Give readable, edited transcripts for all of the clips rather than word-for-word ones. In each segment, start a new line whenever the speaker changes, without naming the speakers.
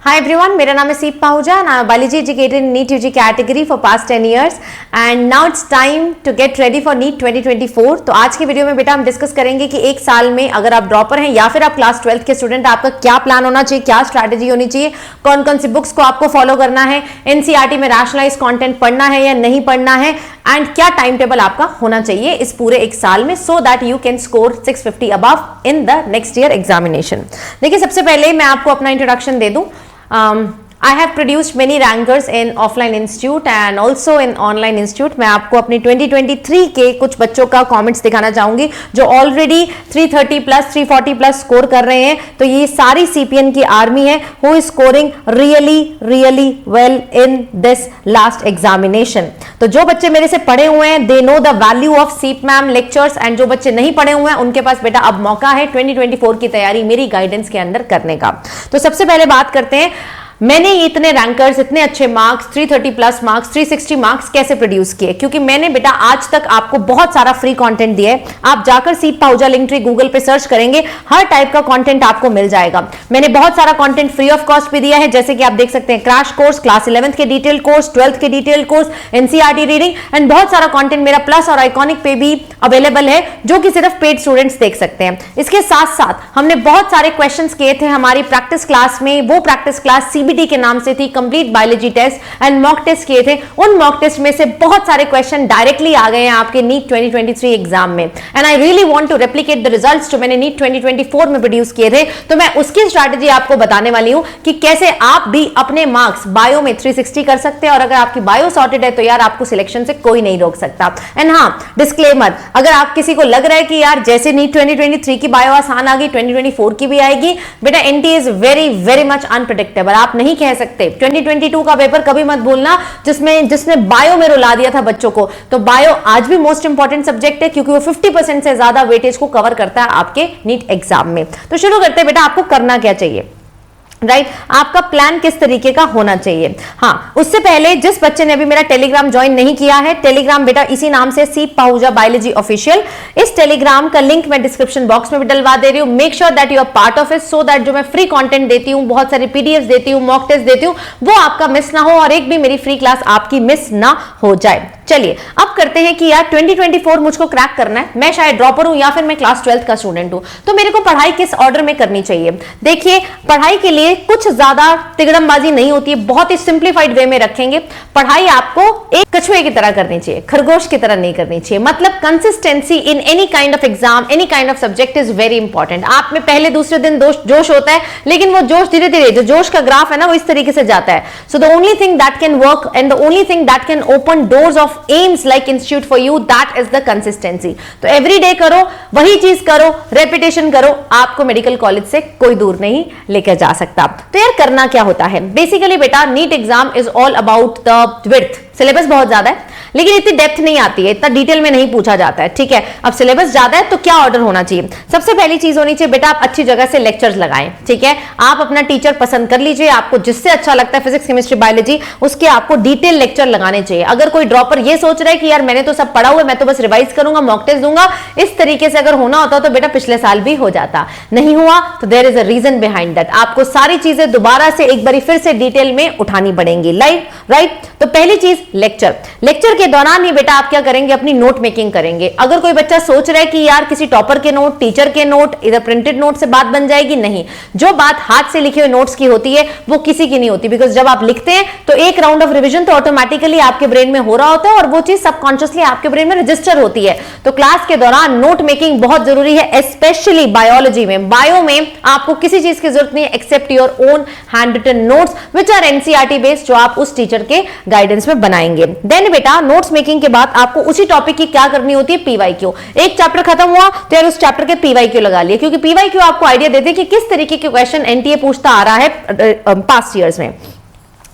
Hi everyone, मेरा नाम है सीप Pahuja and I'm a biology educator in NEET UG category for past 10 years and now it's time to get ready for NEET 2024। तो आज के video में बेटा हम डिस्कस करेंगे कि एक साल में अगर आप ड्रॉपर हैं या फिर आप क्लास 12th के स्टूडेंट, आपका क्या प्लान होना चाहिए, क्या स्ट्रैटेजी होनी चाहिए, कौन कौन सी बुक्स को आपको फॉलो करना है, एनसीईआरटी में रैशनलाइज कंटेंट पढ़ना है या नहीं पढ़ना है एंड क्या टाइम टेबल आपका होना चाहिए इस पूरे एक साल में so that you can score 650 above in the next year examination. देखिए सबसे पहले मैं आपको अपना इंट्रोडक्शन दे दूं। I have produced many rankers in offline institute and also in online institute। मैं आपको अपनी 2023 के कुछ बच्चों का कमेंट्स दिखाना चाहूंगी जो ऑलरेडी 330 प्लस 340 प्लस स्कोर कर रहे हैं। तो ये सारी सीपीएन की आर्मी है who is scoring really well in this last examination. तो जो बच्चे मेरे से पढ़े हुए हैं they know the value of सीप मैम लेक्चर्स एंड जो बच्चे नहीं पढ़े हुए हैं उनके पास बेटा अब मौका है 2024 की तैयारी मेरी गाइडेंस के अंदर करने का। तो सबसे पहले बात करते हैं मैंने इतने रैंकर्स, इतने अच्छे मार्क्स, 330 प्लस मार्क्स, 360 मार्क्स कैसे प्रोड्यूस किए। क्योंकि मैंने बेटा आज तक आपको बहुत सारा फ्री कंटेंट दिया है। आप जाकर सीप पाहुजा लिंकट्री गूगल पे सर्च करेंगे, हर टाइप का कंटेंट आपको मिल जाएगा। मैंने बहुत सारा कंटेंट फ्री ऑफ कॉस्ट भी दिया है, जैसे कि आप देख सकते हैं क्रैश कोर्स, क्लास 11th के डिटेल कोर्स, 12th के detail course, NCERT reading and बहुत सारा कंटेंट मेरा प्लस और आइकॉनिक पे भी अवेलेबल है जो कि सिर्फ पेड स्टूडेंट्स देख सकते हैं। इसके साथ साथ हमने बहुत सारे क्वेश्चंस किए थे हमारी प्रैक्टिस क्लास में। वो प्रैक्टिस क्लास सीबीटी के नाम से थी, complete biology test and mock test किए थे। उन मॉक टेस्ट में से बहुत सारे क्वेश्चन डायरेक्टली आ गए हैं आपके नीट 2023 एग्जाम में and I really want to replicate the results जो मैंने नीट 2024 में प्रोड्यूस किए थे। तो मैं उसकी स्ट्रैटेजी आपको बताने वाली हूं कि कैसे आप भी अपने मार्क्स बायो में 360 कर सकते हैं और अगर आपकी बायो सॉर्टेड है तो यार आपको सिलेक्शन से कोई नहीं रोक सकता। एंड हाँ, डिस्क्लेमर, अगर आप किसी को लग रहा है कि यार जैसे नीट 2023 की बायो आसान आ गई 2024 की भी आएगी, बेटा NEET is very much unpredictable. आप नहीं कह सकते 2022 का पेपर कभी मत भूलना जिसने बायो में रुला दिया था बच्चों को। तो बायो आज भी मोस्ट इंपॉर्टेंट सब्जेक्ट है क्योंकि वो 50% से ज्यादा वेटेज को कवर करता है आपके नीट एग्जाम में। तो शुरू करते हैं बेटा, आपको करना क्या चाहिए, राइट आपका प्लान किस तरीके का होना चाहिए। हाँ, उससे पहले जिस बच्चे ने अभी मेरा टेलीग्राम ज्वाइन नहीं किया है, टेलीग्राम बेटा इसी नाम से सीप पाहुजा बायोलॉजी ऑफिशियल, इस टेलीग्राम का लिंक मैं डिस्क्रिप्शन बॉक्स में भी डलवा दे रही हूँ। Make sure that you are part of it so that जो मैं फ्री कंटेंट देती हूँ, बहुत सारी पीडीएफ देती हूँ, मॉक टेस्ट देती हूँ, वो आपका मिस ना हो और एक भी मेरी फ्री क्लास आपकी मिस ना हो जाए। चलिए अब करते हैं कि यार 2024 मुझको क्रैक करना है, मैं शायद ड्रॉपर हूं या फिर मैं क्लास 12th का स्टूडेंट हूं, तो मेरे को पढ़ाई किस ऑर्डर में करनी चाहिए। देखिए पढ़ाई के लिए कुछ ज्यादा तिगड़मबाजी नहीं होती है, बहुत ही सिंप्लीफाइड वे में रखेंगे। पढ़ाई आपको एक कछुए की तरह करनी चाहिए, खरगोश की तरह नहीं करनी चाहिए। मतलब consistency in any kind of exam, any kind of subject is very important. आप में पहले दूसरे दिन जोश होता है लेकिन वो जोश धीरे धीरे, जो जोश का ग्राफ है ना वो इस तरीके से जाता है। So the only thing that can work and the only thing that can open doors of AIIMS like institute for you, that is the consistency. तो एवरी डे करो, वही चीज करो, रेपिटेशन करो, आपको मेडिकल कॉलेज से कोई दूर नहीं लेकर जा सकता। तो यार करना क्या होता है बेसिकली बेटा, NEET exam is all about the width. Syllabus बहुत ज्यादा है लेकिन इतनी डेप्थ नहीं आती है, इतना डिटेल में नहीं पूछा जाता है, ठीक है। अब सिलेबस ज्यादा है तो क्या ऑर्डर होना चाहिए। सबसे पहली चीज होनी चाहिए बेटा, आप अच्छी जगह से लेक्चर्स लगाएं, ठीक है। आप अपना टीचर पसंद कर लीजिए, आपको जिससे अच्छा लगता है फिजिक्स केमिस्ट्री बायोलॉजी, उसके आपको डिटेल लेक्चर लगाने चाहिए। अगर कोई ड्रॉपर ये सोच रहा है कि यार मैंने तो सब पढ़ा हुआ है, मैं तो बस रिवाइज करूंगा, मॉक टेस्ट दूंगा, इस तरीके से अगर होना होता तो बेटा पिछले साल भी हो जाता, नहीं हुआ तो there is a reason behind that. आपको सारी चीजें दोबारा से एक बार फिर से डिटेल में उठानी पड़ेंगी, राइट। तो पहली चीज लेक्चर के दौरान ही बेटा आप क्या करेंगे, अपनी नोट मेकिंग करेंगे। अगर कोई बच्चा सोच रहा है कि यार किसी टॉपर के नोट, टीचर के नोट, इधर प्रिंटेड नोट से बात बन जाएगी, नहीं। जो बात हाथ से लिखे हुए नोट्स की होती है वो किसी की नहीं होती, बिकॉज जब आप लिखते हैं तो एक राउंड ऑफ रिवीजन तो ऑटोमेटिकली आपके ब्रेन में हो रहा होता है और वो चीज सबकॉन्शियसली आपके ब्रेन में रजिस्टर होती है। तो क्लास के दौरान नोट मेकिंग बहुत जरूरी है, स्पेशली बायोलॉजी में। बायो में आपको किसी चीज की जरूरत नहीं है except your own handwritten notes which are NCERT based, जो आप उस टीचर के गाइडेंस में बनाएंगे। देन बेटा नोट्स मेकिंग के बाद आपको उसी टॉपिक की क्या करनी होती है, पीवाईक्यू। एक चैप्टर खत्म हुआ तो यार उस चैप्टर के पीवाईक्यू लगा लिए, क्योंकि पीवाईक्यू आपको आइडिया देते हैं कि किस तरीके के क्वेश्चन एनटीए पूछता आ रहा है पास्ट ईयर्स में।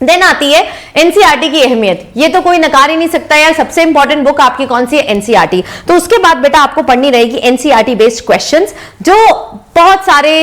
देन आती है एनसीईआरटी की अहमियत, ये तो कोई नकार ही नहीं सकता यार, सबसे इंपॉर्टेंट बुक आपकी कौन सी है, एनसीईआरटी। तो उसके बाद बेटा आपको पढ़नी रहेगी एनसीईआरटी बेस्ड क्वेश्चंस, जो बहुत सारे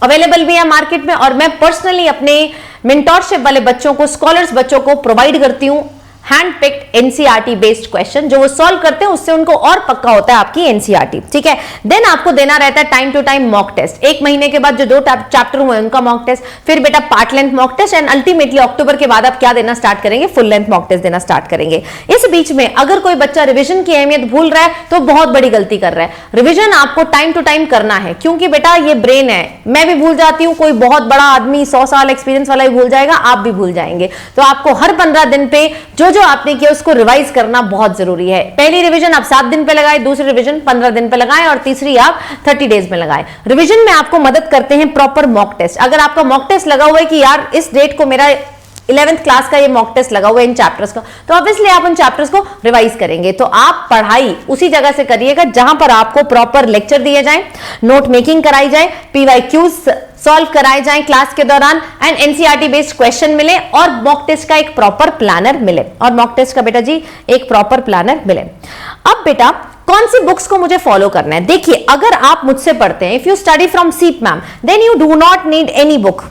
अवेलेबल भी है मार्केट में और मैं पर्सनली अपने मेंटोरशिप वाले बच्चों को, स्कॉलर्स बच्चों को प्रोवाइड करती हूं hand picked NCERT based question जो वो सॉल्व करते हैं, उससे उनको और पक्का होता है आपकी एनसीईआरटी, ठीक है। देन आपको देना रहता है time to time mock test, 1 महीने के बाद जो 2 चैप्टर हुए उनका मॉक टेस्ट, फिर बेटा part length mock test, and ultimately October के बाद आप क्या देना स्टार्ट करेंगे, फुल लेंथ मॉक टेस्ट देना स्टार्ट करेंगे। इस बीच में अगर कोई बच्चा रिवीजन की अहमियत भूल रहा है तो बहुत बड़ी गलती कर रहा है। रिवीजन आपको टाइम टू टाइम करना है, क्योंकि बेटा ये ब्रेन है, मैं भी भूल जाती हूं, कोई बहुत बड़ा आदमी 100 साल एक्सपीरियंस वाला भी भूल जाएगा, आप भी भूल जाएंगे। तो आपको हर 15 दिन पे जो जो आपने किया उसको रिवाइज करना बहुत जरूरी है। पहली रिवीजन आप 7 दिन पे लगाए, दूसरी रिवीजन 15 दिन पे लगाएं, और तीसरी आप 30 डेज में लगाएं। रिवीजन में आपको मदद करते हैं प्रॉपर मॉक टेस्ट। अगर आपका मॉक टेस्ट लगा हुआ है कि यार इस डेट को मेरा 11th क्लास का ये मॉक टेस्ट लगा हुआ है इन चैप्टर्स का, तो ऑब्वियसली आप उन चैप्टर्स को रिवाइज करेंगे। तो आप पढ़ाई उसी जगह से करिएगा जहां पर आपको प्रॉपर लेक्चर दिए जाएं, नोट मेकिंग कराई जाए, पीवाईक्यूज सॉल्व कराए जाएं क्लास के दौरान, एंड एनसीईआरटी बेस्ड क्वेश्चन मिले, और मॉक टेस्ट का एक प्रॉपर प्लानर मिले, और मॉक टेस्ट का बेटा जी एक प्रॉपर प्लानर मिले। अब बेटा कौन सी बुक्स को मुझे फॉलो करना है? देखिए, अगर आप मुझसे पढ़ते हैं, if you study from Seep ma'am, then you do not need any book,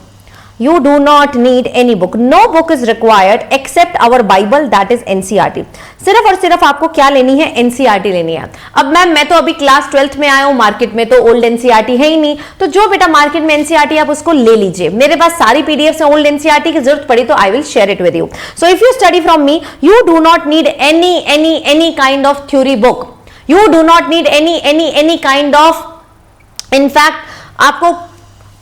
you do not need any book, no book is required except our bible, that is NCERT। सिर्फ और सिर्फ आपको क्या लेनी है, NCERT लेनी है। अब मैम मैं तो अभी क्लास 12th में आया हूं, मार्केट में तो ओल्ड NCERT है ही नहीं, तो जो बेटा मार्केट में NCERT आप उसको ले लीजिए। मेरे पास सारी पीडीएफ है ओल्ड NCERT की, जरूरत पड़ी तो I will share it with you. So if you study from me, you do not need any kind of theory book, you do not need any kind of, in fact आपको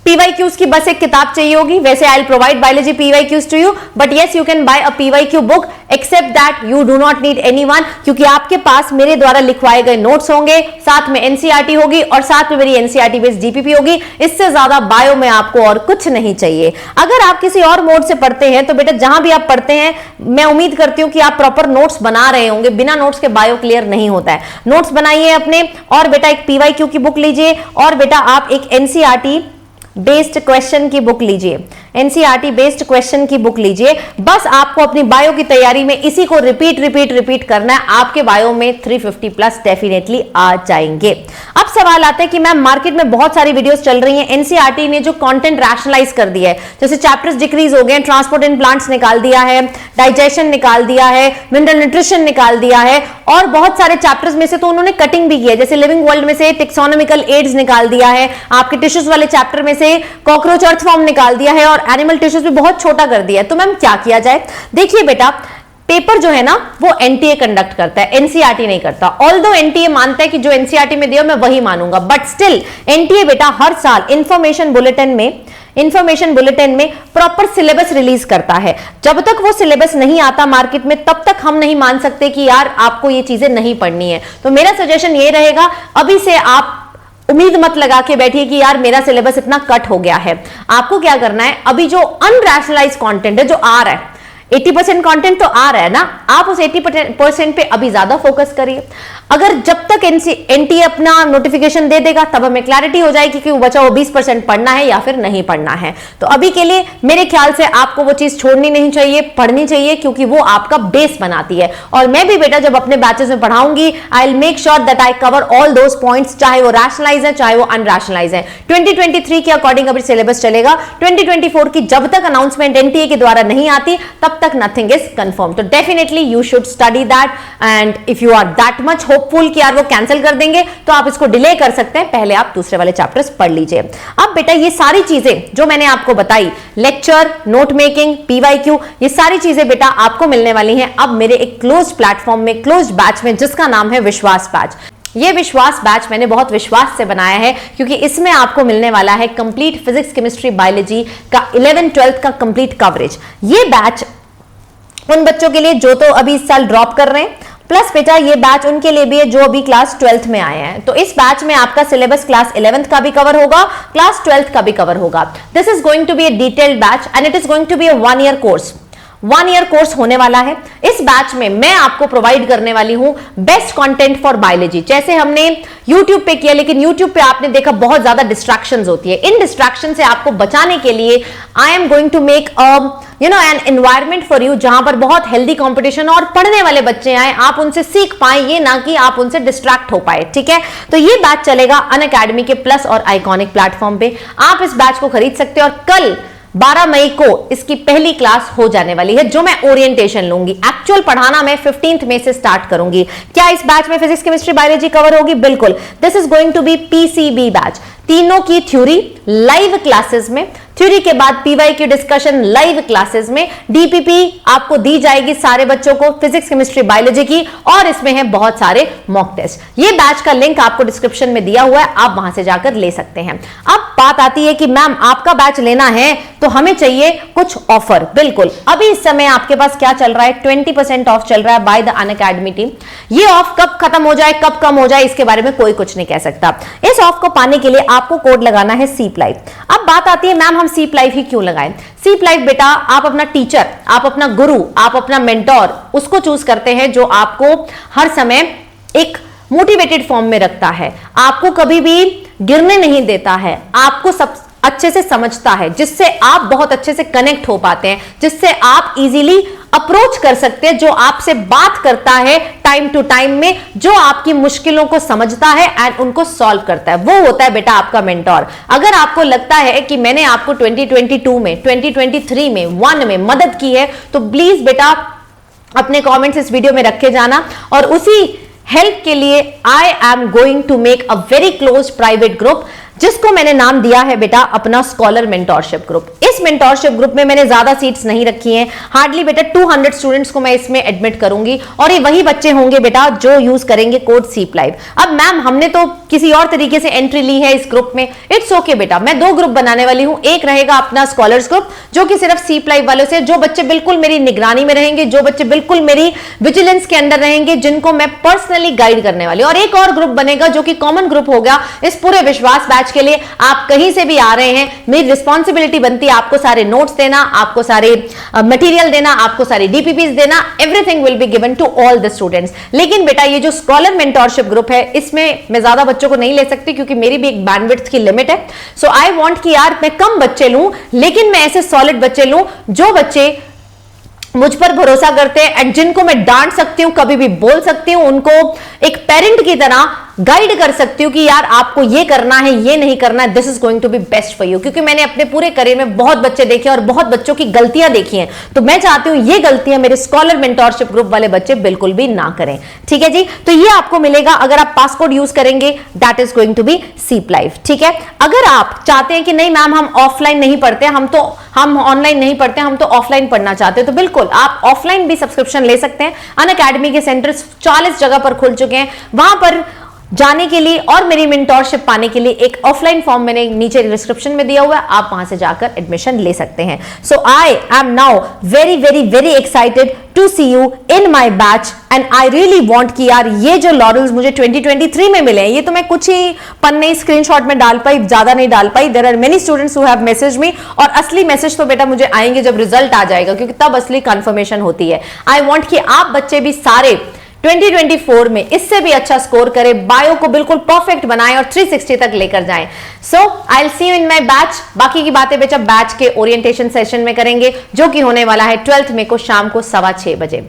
PYQs की बस एक किताब चाहिए होगी। वैसे I will provide biology PYQs to you, but yes you can buy a PYQ book, except that you do not need anyone, क्योंकि आपके पास मेरे द्वारा लिखवाए गए नोट्स होंगे, साथ में NCERT होगी, और साथ में मेरी NCERT बेस्ड GPP होगी। इससे ज्यादा बायो में आपको और कुछ नहीं चाहिए। अगर आप किसी और मोड से पढ़ते हैं तो बेटा जहां भी आप पढ़ते हैं, मैं उम्मीद करती हूं कि आप प्रॉपर नोट्स बना रहे होंगे। बिना नोट्स के बायो क्लियर नहीं होता है। नोट्स बनाइए अपने, और बेटा एक PYQ की बुक लीजिए, और बेटा आप एक NCERT बेस्ड क्वेश्चन की बुक लीजिए, NCERT बेस्ड क्वेश्चन की बुक लीजिए। बस आपको अपनी बायो की तैयारी में इसी को रिपीट करना है। आपके बायो में 350 प्लस डेफिनेटली आ जाएंगे। अब सवाल आता है कि मैम मार्केट में बहुत सारी वीडियोस चल रही हैं, NCERT ने जो कंटेंट रैशनलाइज कर दिया है, जैसे चैप्टर्स डिक्रीज हो गए, ट्रांसपोर्ट इन प्लांट्स निकाल दिया है, डाइजेशन निकाल दिया है, मिनरल न्यूट्रिशन निकाल दिया है, और बहुत सारे चैप्टर्स में से तो उन्होंने कटिंग भी की है, जैसे लिविंग वर्ल्ड में से टेक्सोनॉमिकल एड्स निकाल दिया है, आपके टिश्यूज वाले चैप्टर में से कॉकरोच अर्थ फॉर्म निकाल दिया है, और एनिमल टिश्यूज भी बहुत छोटा कर दिया है। तो मैम क्या किया जाए? देखिए बेटा, पेपर जो है ना वो एनटीए कंडक्ट करता है, एनसीईआरटी नहीं करता। ऑल्दो एनटीए मानता है कि जो एनसीईआरटी में दिया मैं वही मानूंगा, बट स्टिल एनटीए बेटा हर साल इंफॉर्मेशन बुलेटिन में प्रॉपर सिलेबस रिलीज करता है। जब तक वो सिलेबस नहीं आता मार्केट में, तब तक हम नहीं मान सकते कि यार आपको ये चीजें नहीं पढ़नी है। तो मेरा सजेशन ये रहेगा, अभी से आप उम्मीद मत लगा के बैठिए कि यार मेरा सिलेबस इतना कट हो गया है। आपको क्या करना है, अभी जो अनरैशनलाइज्ड कंटेंट है जो आ रहा है, 80% कंटेंट तो आ रहा है ना, आप उस 80% पे अभी ज्यादा फोकस करिए। अगर जब तक एनटीए अपना नोटिफिकेशन दे देगा तब हमें क्लैरिटी हो जाएगी कि वो बचा वो 20% पढ़ना है या फिर नहीं पढ़ना है। तो अभी के लिए मेरे ख्याल से आपको वो चीज छोड़नी नहीं चाहिए, पढ़नी चाहिए, क्योंकि वो आपका बेस बनाती है। और मैं भी बेटा जब अपने बैचेस में पढ़ाऊंगी, I will make sure that I cover all those points, चाहे वो रैशनलाइज है चाहे वो अनरैशनलाइज है। 2023 के अकॉर्डिंग अभी सिलेबस चलेगा। 2024 की जब तक अनाउंसमेंट एनटीए के द्वारा नहीं आती तब तक नथिंग इज कंफर्म। तो definitely you should study that, and if you are that much hopeful कि यार वो कैंसिल कर देंगे तो आप इसको डिले कर सकते हैं, पहले आप दूसरे वाले चैप्टर्स पढ़ लीजिए। अब बेटा ये सारी चीजें जो मैंने आपको बताई, लेक्चर, नोट मेकिंग, पीवाईक्यू, ये सारी चीजें बेटा आपको मिलने वाली हैं अब मेरे एक क्लोज्ड प्लेटफॉर्म में, क्लोज्ड बैच में, जिसका नाम है विश्वास बैच। ये विश्वास बैच मैंने बहुत विश्वास से बनाया है, क्योंकि इसमें आपको मिलने वाला है कंप्लीट फिजिक्स, केमिस्ट्री, बायोलॉजी का 11th-12th का कंप्लीट कवरेज। ये बैच उन बच्चों के लिए जो तो अभी इस साल ड्रॉप कर रहे हैं, प्लस बेटा ये बैच उनके लिए भी है जो अभी क्लास 12th में आए हैं। तो इस बैच में आपका सिलेबस क्लास 11th का भी कवर होगा, क्लास 12th का भी कवर होगा। This is going to be a detailed batch and it is going to be a 1 year course. 1 year course होने वाला है। इस बैच में मैं आपको प्रोवाइड करने वाली हूं बेस्ट कंटेंट फॉर बायोलॉजी। जैसे हमने YouTube पे किया, लेकिन YouTube पे आपने देखा बहुत ज्यादा डिस्ट्रैक्शंस होती है। इन डिस्ट्रैक्शन से आपको बचाने के लिए I am going to make an environment for you, जहां पर बहुत हेल्दी कंपटीशन और पढ़ने वाले बच्चे आए, आप उनसे सीख पाए, ये ना कि आप उनसे डिस्ट्रैक्ट हो पाए। ठीक है, तो ये बैच चलेगा अनअकैडमी के प्लस और आइकॉनिक प्लेटफॉर्म पे। आप इस बैच को खरीद सकते हैं और कल 12 मई को इसकी पहली क्लास हो जाने वाली है, जो मैं ओरिएंटेशन लूंगी। एक्चुअल पढ़ाना मैं 15 मई से स्टार्ट करूंगी। क्या इस बैच में फिजिक्स, केमिस्ट्री, बायोलॉजी कवर होगी? बिल्कुल। This is going to be PCB batch. तीनों की थ्योरी लाइव क्लासेस में, थ्योरी के बाद पीवाईक्यू डिस्कशन लाइव क्लासेस में, डीपीपी आपको दी जाएगी सारे बच्चों को फिजिक्स, केमिस्ट्री, बायोलॉजी की, और इसमें है बहुत सारे मॉक टेस्ट। ये बैच का लिंक आपको डिस्क्रिप्शन में दिया हुआ है, आप वहां से जाकर ले सकते हैं। अब बात आती है कि मैम आपका बैच लेना है तो हमें चाहिए कुछ ऑफर। बिल्कुल, अभी इस समय आपके पास क्या चल रहा है? 20% ऑफ चल रहा है बाय द अनअकैडमी टीम। ये ऑफ कब खत्म हो जाए, कब कम हो जाए, इसके बारे में कोई कुछ नहीं कह सकता। इस ऑफ को पाने के लिए आपको कोड लगाना है सीपलाइव। अब बात आती है मैम हम सीपलाइव ही क्यों लगाएं? सीपलाइव बेटा, आप अपना टीचर, आप अपना गुरु, आप अपना मेंटोर उसको चूज करते हैं जो आपको हर समय एक मोटिवेटेड फॉर्म में रखता है, आपको कभी भी गिरने नहीं देता है, आपको सब अच्छे से समझता है, जिससे आप बहुत अच्छे से कनेक्ट हो पाते हैं, जिससे आप इजीली अप्रोच कर सकते हैं, जो आपसे बात करता है टाइम टू टाइम में, जो आपकी मुश्किलों को समझता है एंड उनको सॉल्व करता है, वो होता है बेटा आपका मेंटोर। अगर आपको लगता है कि मैंने आपको 2022 में, 2023 में, 1 में मदद की है, तो प्लीज बेटा अपने कमेंट्स इस वीडियो में रखे जाना, और उसी हेल्प के लिए I am going to make a very close private group, जिसको मैंने नाम दिया है बेटा अपना स्कॉलर मेंटोरशिप ग्रुप। इस मेंटोरशिप ग्रुप में मैंने ज्यादा सीट्स नहीं रखी हैं, हार्डली बेटा 200 स्टूडेंट्स को मैं इसमें एडमिट करूंगी, और ये वही बच्चे होंगे बेटा जो यूज करेंगे कोड सीपलाइव। अब मैम हमने तो किसी और तरीके से एंट्री ली है इस ग्रुप में, इट्स ओके बेटा, मैं 2 ग्रुप बनाने वाली हूं। एक रहेगा अपना स्कॉलर्स ग्रुप, जो कि सिर्फ सीपलाइव वालों से, जो बच्चे बिल्कुल मेरी निगरानी में रहेंगे, जो बच्चे बिल्कुल मेरी विजिलेंस के अंदर रहेंगे, जिनको मैं पर्सनली गाइड करने वाली हूं। और एक और ग्रुप बनेगा जो कि कॉमन ग्रुप होगा इस पूरे विश्वास बैच के लिए। आप कहीं से भी आ रहे हैं, मेरी रिस्पॉन्सिबिलिटी बनती है आपको सारे नोट्स देना, आपको सारे मटेरियल देना, आपको सारे डीपीपीस देना, everything will be given to all the students. लेकिन बेटा ये जो स्कॉलर मेंटोरशिप ग्रुप है, इसमें मैं ज्यादा बच्चों को नहीं ले सकती, क्योंकि मेरी भी एक बैंडविड्थ की लिमिट है। सो आई वांट कि यार मैं कम बच्चे लूं, लेकिन मैं ऐसे सॉलिड बच्चे लूं जो बच्चे मुझ पर भरोसा करते हैं एंड जिनको मैं डांट सकती हूं, कभी भी बोल सकती हूं, उनको एक पेरेंट की तरह गाइड कर सकती हूँ कि यार आपको ये करना है, ये नहीं करना है, this is going to be best for you. क्योंकि मैंने अपने पूरे करियर में बहुत बच्चे देखे और बहुत बच्चों की गलतियां देखी हैं, तो मैं चाहती हूँ ये गलतियां मेरे स्कॉलर मेंटोरशिप ग्रुप वाले बच्चे बिल्कुल भी ना करें। ठीक है जी, तो ये आपको मिलेगा अगर आप पासकोड यूज करेंगे, that is going to be सीपलाइव। ठीक है, अगर आप चाहते हैं कि नहीं मैम हम ऑफलाइन नहीं पढ़ते, हम ऑनलाइन नहीं पढ़ते, हम तो ऑफलाइन पढ़ना चाहते हैं, तो बिल्कुल आप ऑफलाइन भी सब्सक्रिप्शन ले सकते हैं। अनअकैडमी के सेंटर्स 40 जगह पर खुल चुके हैं, वहां पर जाने के लिए और मेरी मेंटोरशिप पाने के लिए एक ऑफलाइन फॉर्म मैंने नीचे डिस्क्रिप्शन में दिया हुआ है, आप वहां से जाकर एडमिशन ले सकते हैं। So I am now very very very excited to see you in my batch and I really want कि यार ये जो लॉरल्स मुझे 2023 में मिले हैं, ये तो मैं कुछ ही पन्ने स्क्रीनशॉट में डाल पाई, ज्यादा नहीं डाल पाई। There are many students who have message me, और असली मैसेज तो बेटा मुझे आएंगे जब रिजल्ट आ जाएगा, क्योंकि तब असली कंफर्मेशन होती है। आई वॉन्ट कि आप बच्चे भी सारे 2024 में इससे भी अच्छा स्कोर करें, बायो को बिल्कुल परफेक्ट बनाएं और 360 तक लेकर जाएं। So I will see you in my batch. बाकी की बातें बेटा बैच के ओरिएंटेशन सेशन में करेंगे, जो कि होने वाला है 12 मई को शाम को 6:15 बजे।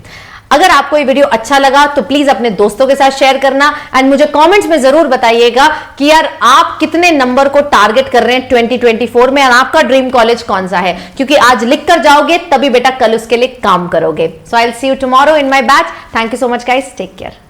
अगर आपको ये वीडियो अच्छा लगा तो प्लीज अपने दोस्तों के साथ शेयर करना एंड मुझे कमेंट्स में जरूर बताइएगा कि यार आप कितने नंबर को टारगेट कर रहे हैं 2024 में और आपका ड्रीम कॉलेज कौन सा है, क्योंकि आज लिख कर जाओगे तभी बेटा कल उसके लिए काम करोगे। So I will see you tomorrow in my batch. Thank you so much guys, take care.